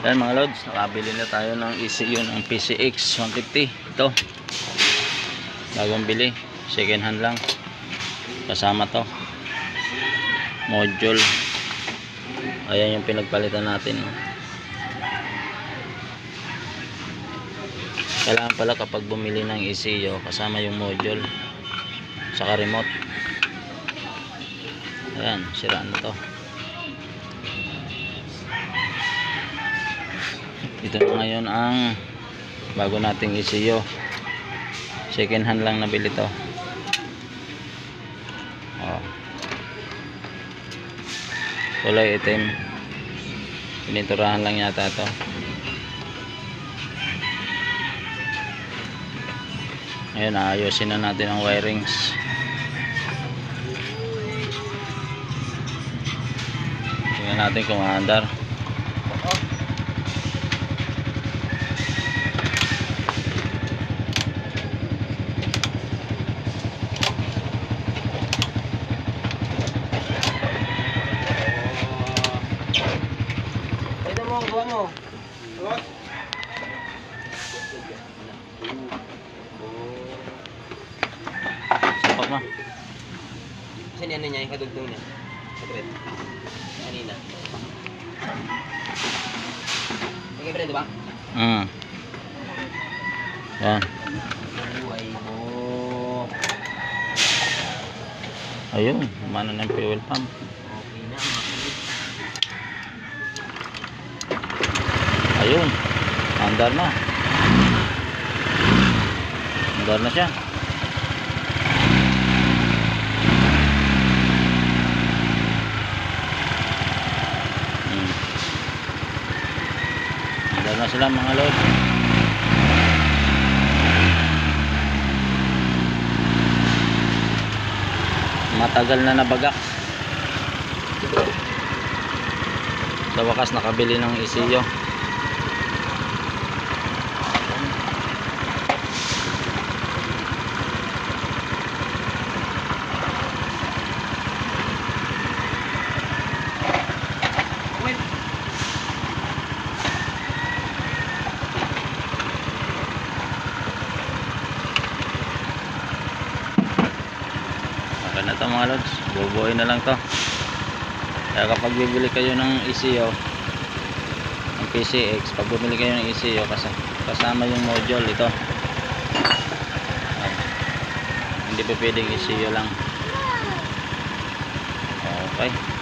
Yan mga lods, nakabili na tayo ng ECU ng PCX 150. Ito, bagong bili, second hand lang. Kasama to module. Ayan yung pinagpalitan natin. Kailangan pala kapag bumili ng ECU, kasama yung module saka remote. Ayan, siraan na to. Ito na ngayon ang bago nating ECU. Second hand lang nabili to. Kulay itim. Pininturahan lang yata to. Ngayon ayusin na natin ang wirings. Tingnan natin kung aandar. Gawa mo. Sapak mo. Kasi ano niya, yung kadugtong niya. Kapit. Kanina. Okay, pre, diba? Yan. Buhay mo. Ayun, umano na yung fuel pump. Okay na, mga kapit. Ayun, andar na. Andar na siya. Andar na sila mga load. Matagal na nabagak. Sa wakas nakabili ng ECU. Okay na to mga lods, bubuoy na lang to. Kaya kapag bibili kayo ng ECU ng PCX, pag bumili kayo ng ECU kasama yung module ito. Hindi pa pwedeng ECU lang. Okay.